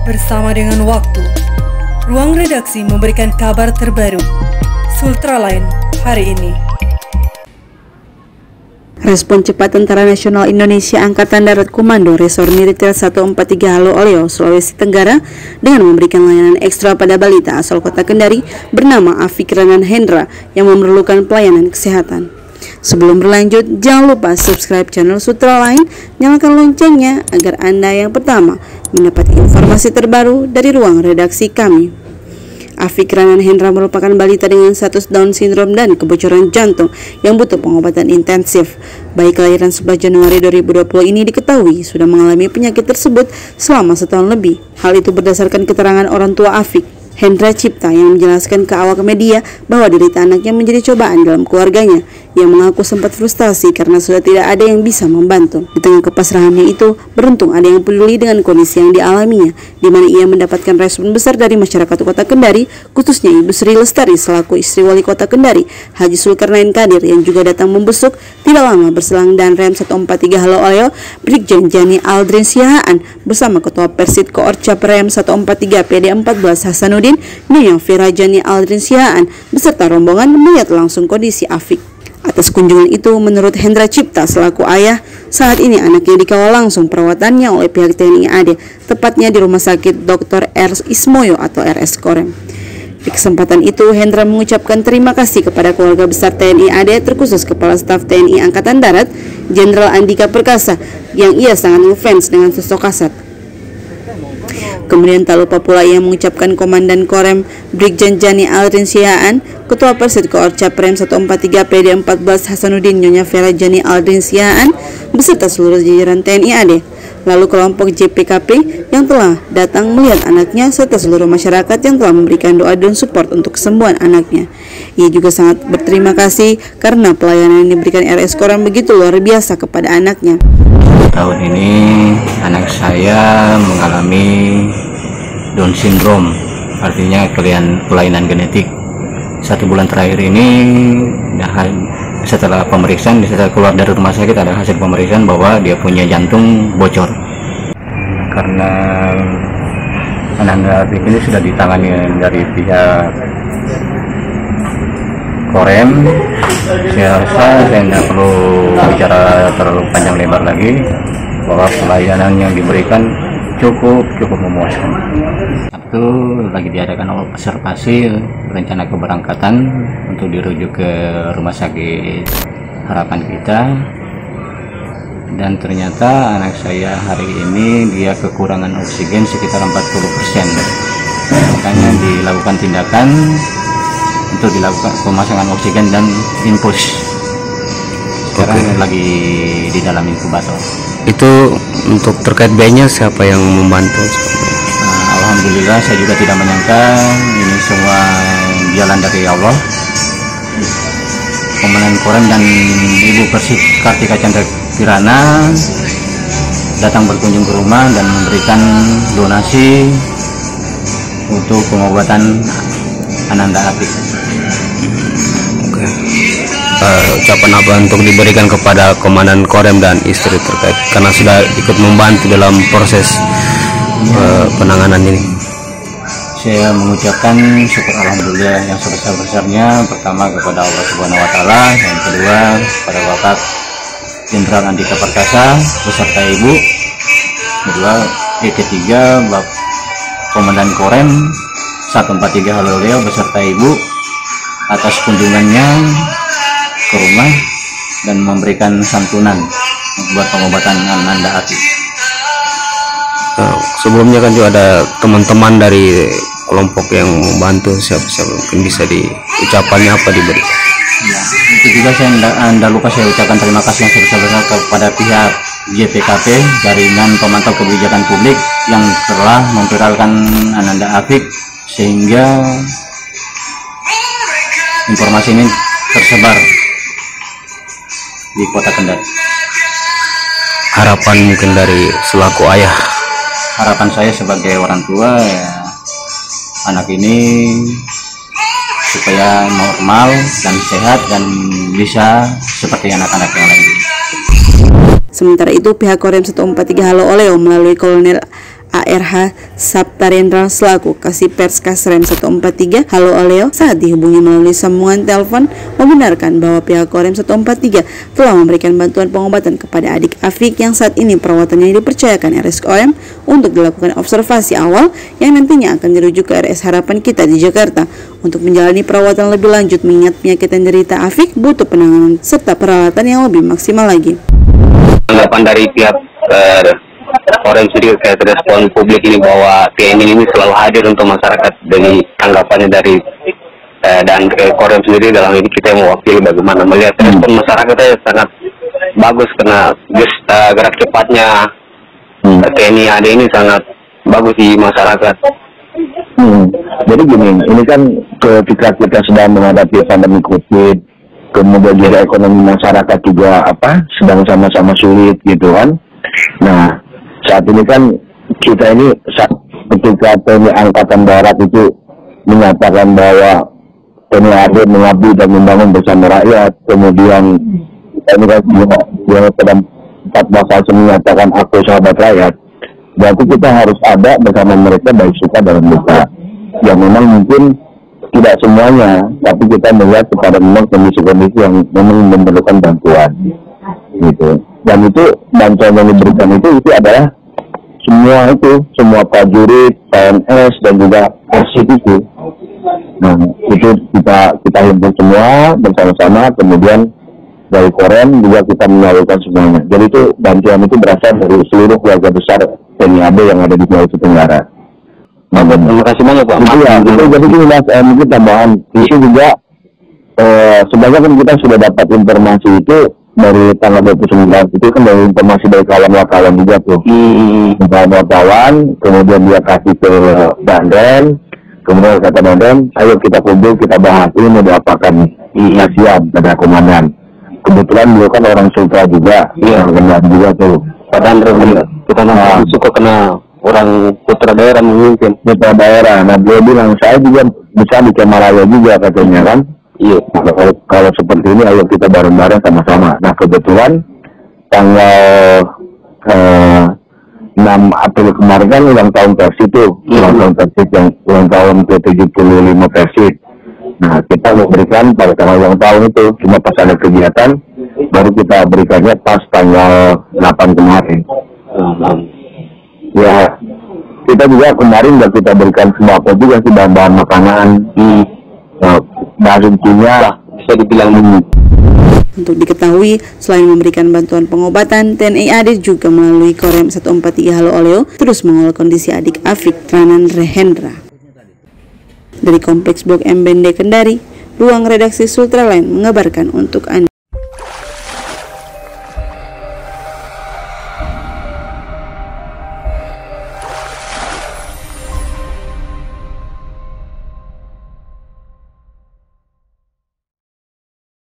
Bersama dengan waktu, ruang redaksi memberikan kabar terbaru. Sultraline hari ini. Respon cepat Tentara Nasional Indonesia Angkatan Darat Komando Resor Militer 143 Halo Oleo, Sulawesi Tenggara dengan memberikan layanan ekstra pada balita asal kota Kendari bernama Afik Ranan Hendra yang memerlukan pelayanan kesehatan. Sebelum berlanjut, jangan lupa subscribe channel Sultraline, nyalakan loncengnya agar Anda yang pertama mendapat informasi terbaru dari ruang redaksi kami. Afik Ranan Hendra merupakan balita dengan status Down syndrome dan kebocoran jantung yang butuh pengobatan intensif. Bayi kelahiran 11 Januari 2020 ini diketahui sudah mengalami penyakit tersebut selama setahun lebih. Hal itu berdasarkan keterangan orang tua Afik, Hendra Cipta, yang menjelaskan ke awak media bahwa derita anaknya menjadi cobaan dalam keluarganya. Ia mengaku sempat frustasi karena sudah tidak ada yang bisa membantu. Di tengah kepasrahannya itu, beruntung ada yang peduli dengan kondisi yang dialaminya, di mana ia mendapatkan respon besar dari masyarakat Kota Kendari, khususnya Ibu Sri Lestari selaku istri Wali Kota Kendari, Haji Zulkarnain Kadir, yang juga datang membesuk tidak lama berselang, dan Rem 143 Halo Oleo, Brigjen Jani Aldrin Siahaan bersama Ketua Persit Koorcap Rem 143 PD 14 Hasanuddin, Nyonya Vera Jani Aldrin Siahaan beserta rombongan melihat langsung kondisi Afik. Atas kunjungan itu, menurut Hendra Cipta selaku ayah, saat ini anaknya dikawal langsung perawatannya oleh pihak TNI AD, tepatnya di Rumah Sakit Dr. R. Ismoyo atau RS Korem. Di kesempatan itu, Hendra mengucapkan terima kasih kepada keluarga besar TNI AD, terkhusus Kepala Staf TNI Angkatan Darat, Jenderal Andika Perkasa, yang ia sangat ngefans dengan sosok Kasat. Kemudian tak lupa pula ia mengucapkan Komandan Korem Brigjen Jani Aldrin Siahaan, Ketua Persit Koorcap Rem 143 PD 14 Hasanuddin, Nyonya Vera Jani Aldrin Siahaan beserta seluruh jajaran TNI AD, lalu kelompok JPKP yang telah datang melihat anaknya, serta seluruh masyarakat yang telah memberikan doa dan support untuk kesembuhan anaknya. Ia juga sangat berterima kasih karena pelayanan yang diberikan RS Korem begitu luar biasa kepada anaknya. Tahun ini anak saya mengalami Down syndrome, artinya kelainan genetik. 1 bulan terakhir ini, setelah pemeriksaan, setelah keluar dari rumah sakit, ada hasil pemeriksaan bahwa dia punya jantung bocor. Karena Ananda Afik ini sudah ditangani dari pihak Korem, saya rasa saya tidak perlu bicara terlalu panjang lebar lagi, bahwa pelayanan yang diberikan cukup memuaskan. Itu lagi diadakan observasi rencana keberangkatan untuk dirujuk ke Rumah Sakit Harapan Kita, dan ternyata anak saya hari ini dia kekurangan oksigen sekitar 40%. Makanya dilakukan tindakan untuk dilakukan pemasangan oksigen dan infus. Sekarang lagi di dalam inkubator. Itu untuk terkait biayanya siapa yang membantu? Alhamdulillah, saya juga tidak menyangka ini semua jalan dari Allah. Komandan Korem dan Ibu Persit Kartika Chandra Kirana datang berkunjung ke rumah dan memberikan donasi untuk pengobatan Ananda Afik. Ucapan apa untuk diberikan kepada Komandan Korem dan istri terkait karena sudah ikut membantu dalam proses penanganan ini? Saya mengucapkan syukur alhamdulillah yang sebesar-besarnya, pertama kepada Allah Subhanahu wa taala, yang kedua pada Bapak Jenderal Andika Perkasa beserta Ibu, ketiga Bapak Komandan Korem 143 Halo Oleo beserta Ibu atas kunjungannya ke rumah dan memberikan santunan buat pengobatan Ananda Afik. Sebelumnya kan juga ada teman-teman dari kelompok yang membantu, siapa mungkin bisa diucapannya apa diberi? Ya, itu juga saya lupa saya ucapkan terima kasih yang sebesar-besar kepada pihak JPKP, Jaringan Pemantau Kebijakan Publik, yang telah memviralkan Ananda Afik sehingga informasi ini tersebar di Kota Kendari. Harapan mungkin dari selaku ayah? Harapan saya sebagai orang tua, ya, anak ini supaya normal dan sehat dan bisa seperti anak-anak yang lain. Sementara itu, pihak Korem 143 Halo Oleo melalui Kolonel ARH Saptarendra selaku Kasih Pers Kasrem 143 Halo Oleo saat dihubungi melalui sambungan telepon membenarkan bahwa pihak Korem 143 telah memberikan bantuan pengobatan kepada adik Afik yang saat ini perawatannya dipercayakan RSKOM untuk dilakukan observasi awal yang nantinya akan dirujuk ke RS Harapan Kita di Jakarta untuk menjalani perawatan lebih lanjut mengingat penyakit yang derita Afik butuh penanganan serta peralatan yang lebih maksimal lagi. Tanggapan dari pihak Korem sendiri terkait respon publik ini bahwa TNI ini selalu hadir untuk masyarakat, dari tanggapannya dari dan Korem sendiri dalam ini kita yang mewakili bagaimana melihat respon masyarakatnya sangat bagus karena gerak cepatnya TNI AD ini sangat bagus di masyarakat. Jadi gini, ini kan ketika kita sedang menghadapi pandemi COVID, kemudian juga ekonomi masyarakat juga sedang sama-sama sulit gitu kan. Nah, saat ini kan kita ini ketika TNI Angkatan Darat itu menyatakan bahwa TNI AD mengabdi dan membangun bersama rakyat, kemudian ini kan juga pada 14 menyatakan aku sahabat rakyat, berarti kita harus ada bersama mereka baik suka dalam duka. Yang memang mungkin tidak semuanya, tapi kita melihat kepada memang kondisi-kondisi yang memang memerlukan bantuan gitu. Dan itu bantuan yang diberikan itu adalah semua prajurit, PNS dan juga Persib itu. Nah, itu kita himpun semua bersama-sama, kemudian dari Korem juga kita menyalurkan semuanya. Jadi itu bantuan itu berasal dari seluruh keluarga besar TNI AD yang ada di Sulawesi Tenggara. Terima kasih banyak Pak. Itu jadi gini Mas, mungkin tambahan isu juga sebenarnya kan kita sudah dapat informasi itu dari tanggal 29 itu kan dari informasi dari kawan wartawan juga tuh. Kawan wartawan, kemudian dia kasih ke Dandan, kemudian kata Dandan, ayo kita kumpul, kita bahas ini mau diapakan nih. Siap, ada komandan. Kebetulan beliau kan orang Sultra juga, kenal juga tuh. Pak Dandro, kita suka kena orang putra daerah mungkin. Putra daerah, nah beliau bilang saya juga bisa di Kemalaya juga katanya kan. Iya, kalau seperti ini ayo kita bareng-bareng sama-sama. Nah kebetulan tanggal 6 April kemarin kan ulang tahun Persib tuh, ulang tahun Persib yang ulang tahun ke-75 Persib. Nah kita memberikan pada tanggal ulang tahun itu, cuma pas ada kegiatan baru kita berikannya pas tanggal 8 kemarin. Ya kita juga kemarin udah kita berikan sembako juga sih, bahan-bahan makanan. Bahannya bisa dibilang Untuk diketahui, selain memberikan bantuan pengobatan, TNI AD juga melalui Korem 143 Halo Oleo terus mengawal kondisi adik Afik Ranan Rehendra. Dari Kompleks Blok M Bende Kendari, Ruang Redaksi Sultraline mengabarkan untuk Anda.